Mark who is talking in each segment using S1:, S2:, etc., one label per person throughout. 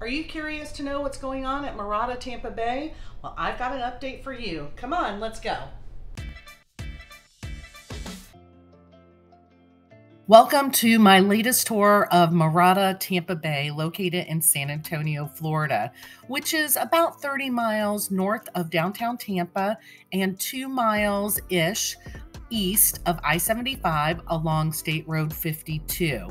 S1: Are you curious to know what's going on at Mirada Tampa Bay? Well, I've got an update for you. Come on, let's go. Welcome to my latest tour of Mirada Tampa Bay, located in San Antonio, Florida, which is about 30 miles north of downtown Tampa and 2 miles-ish east of I-75 along State Road 52.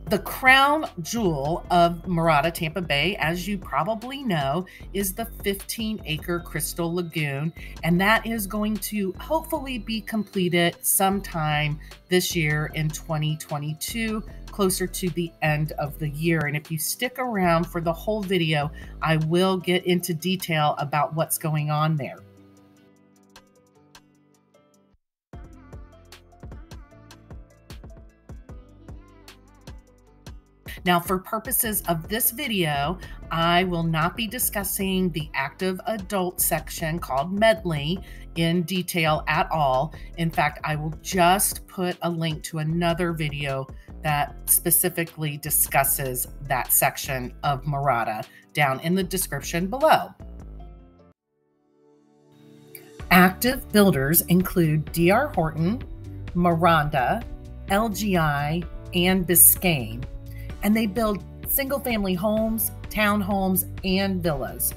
S1: The crown jewel of Mirada Tampa Bay, as you probably know, is the 15-acre Crystal Lagoon, and that is going to hopefully be completed sometime this year in 2022, closer to the end of the year. And if you stick around for the whole video, I will get into detail about what's going on there. Now, for purposes of this video, I will not be discussing the active adult section called Medley in detail at all. In fact, I will just put a link to another video that specifically discusses that section of Mirada down in the description below. Active builders include D.R. Horton, Miranda, LGI, and Biscayne. And they build single-family homes, townhomes, and villas.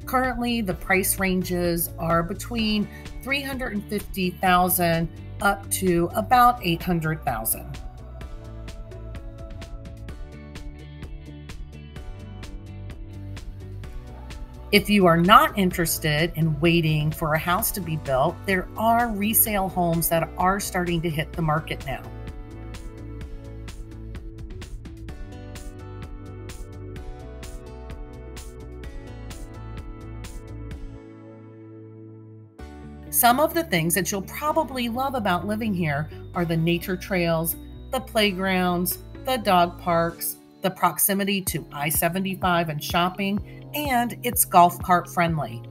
S1: Currently, the price ranges are between $350,000 up to about $800,000. If you are not interested in waiting for a house to be built, there are resale homes that are starting to hit the market now. Some of the things that you'll probably love about living here are the nature trails, the playgrounds, the dog parks, the proximity to I-75 and shopping, and it's golf cart friendly.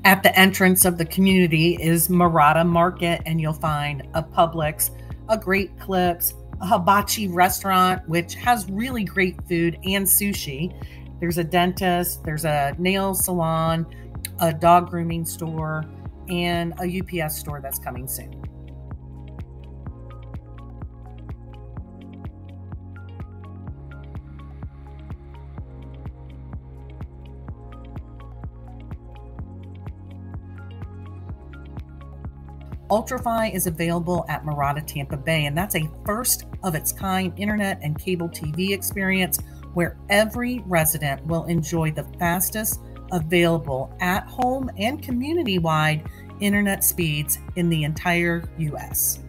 S1: At the entrance of the community is Mirada Market, and you'll find a Publix, a Great Clips, a hibachi restaurant, which has really great food and sushi. There's a dentist, there's a nail salon, a dog grooming store, and a UPS store that's coming soon. UltraFi is available at Mirada Tampa Bay, and that's a first of its kind internet and cable TV experience where every resident will enjoy the fastest available at home and community-wide internet speeds in the entire U.S.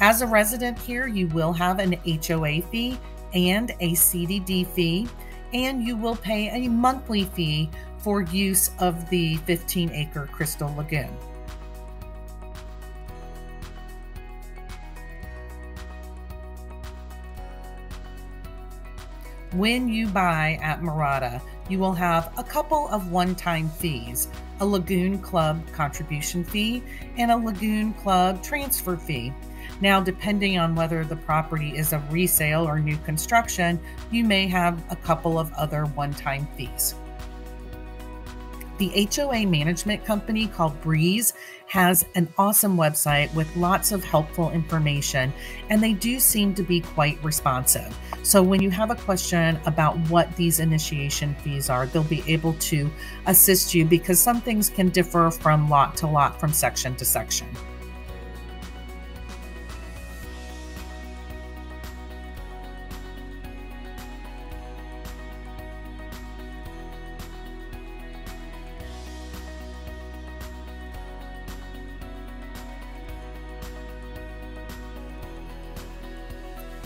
S1: As a resident here, you will have an HOA fee and a CDD fee, and you will pay a monthly fee for use of the 15-acre Crystal Lagoon. When you buy at Mirada, you will have a couple of one-time fees, a Lagoon Club contribution fee and a Lagoon Club transfer fee. Now, depending on whether the property is a resale or new construction, you may have a couple of other one-time fees. The HOA management company called Breeze has an awesome website with lots of helpful information, and they do seem to be quite responsive. So when you have a question about what these initiation fees are, they'll be able to assist you because some things can differ from lot to lot, from section to section.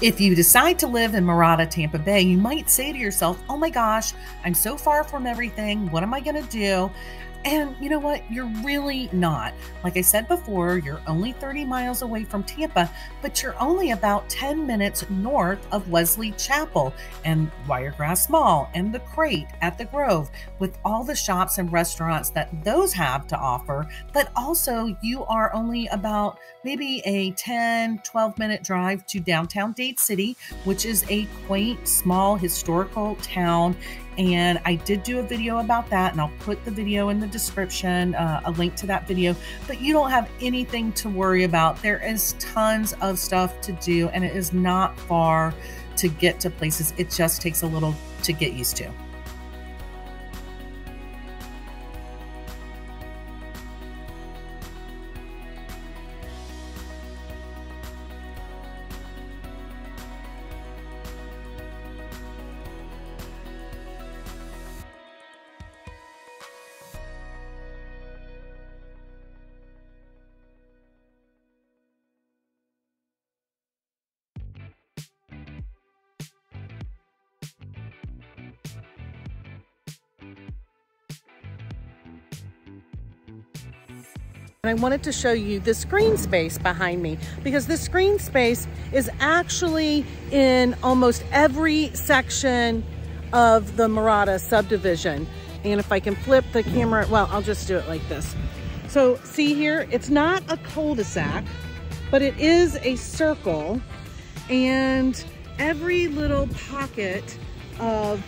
S1: If you decide to live in Mirada Tampa Bay, you might say to yourself, oh my gosh, I'm so far from everything. What am I going to do? And you know what? You're really not. Like I said before, you're only 30 miles away from Tampa, but you're only about 10 minutes north of Wesley Chapel and Wiregrass Mall and the Crate at the Grove, with all the shops and restaurants that those have to offer. But also you are only about maybe a 10-12 minute drive to downtown Dade City, which is a quaint, small, historical town. And I did do a video about that, and I'll put the video in the description, a link to that video. But you don't have anything to worry about. There is tons of stuff to do, and it is not far to get to places. It just takes a little to get used to. And I wanted to show you this green space behind me, because this green space is actually in almost every section of the Mirada subdivision. And if I can flip the camera, well, I'll just do it like this. So see here, it's not a cul-de-sac, but it is a circle, and every little pocket of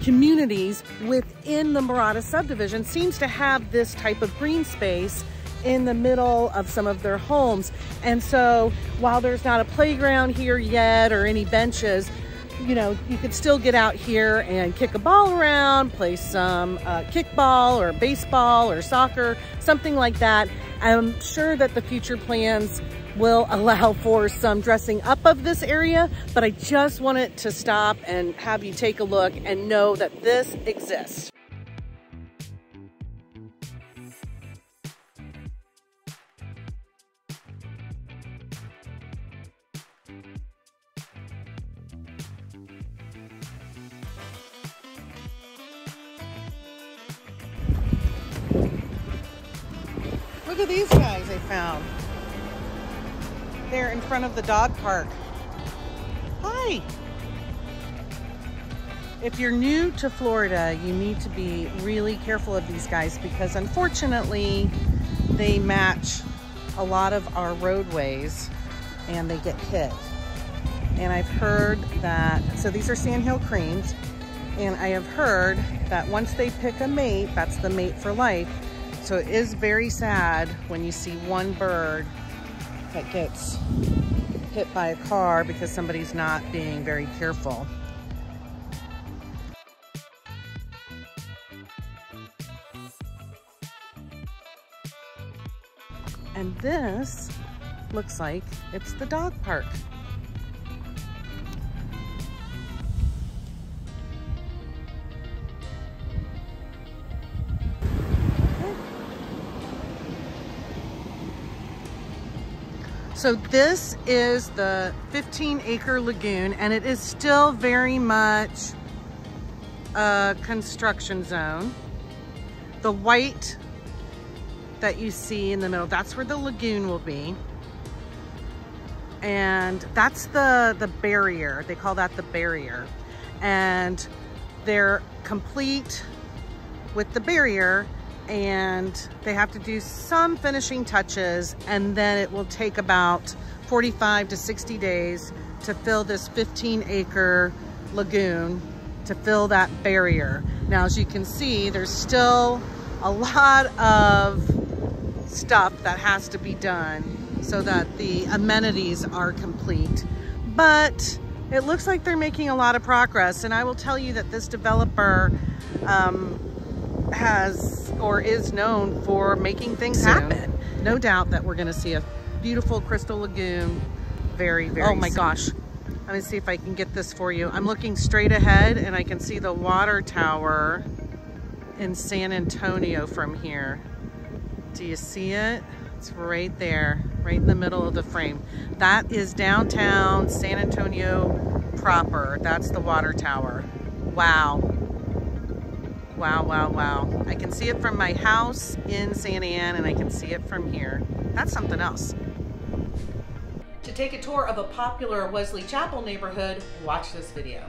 S1: communities within the Mirada subdivision seems to have this type of green space in the middle of some of their homes. And so while there's not a playground here yet or any benches, you know, you could still get out here and kick a ball around, play some kickball or baseball or soccer, something like that. I'm sure that the future plans will allow for some dressing up of this area, but I just wanted to stop and have you take a look and know that this exists. Look at these guys I found. They're in front of the dog park. Hi. If you're new to Florida, you need to be really careful of these guys, because unfortunately they match a lot of our roadways and they get hit. And I've heard that, so these are Sandhill Cranes, and I have heard that once they pick a mate, that's the mate for life. So it is very sad when you see one bird that gets hit by a car because somebody's not being very careful. And this looks like it's the dog park. So this is the 15-acre lagoon, and it is still very much a construction zone. The white that you see in the middle, that's where the lagoon will be. And that's the barrier. They call that the barrier. And they're complete with the barrier, and they have to do some finishing touches, and then it will take about 45 to 60 days to fill this 15-acre lagoon, to fill that barrier. Now, as you can see, there's still a lot of stuff that has to be done so that the amenities are complete. But it looks like they're making a lot of progress, and I will tell you that this developer has or is known for making things happen. No doubt that we're going to see a beautiful crystal lagoon very, very soon. Gosh. Let me see if I can get this for you. I'm looking straight ahead and I can see the water tower in San Antonio from here. Do you see it? It's right there, right in the middle of the frame. That is downtown San Antonio proper. That's the water tower. Wow. Wow, wow, wow. I can see it from my house in Santa Ana, and I can see it from here. That's something else. To take a tour of a popular Wesley Chapel neighborhood, watch this video.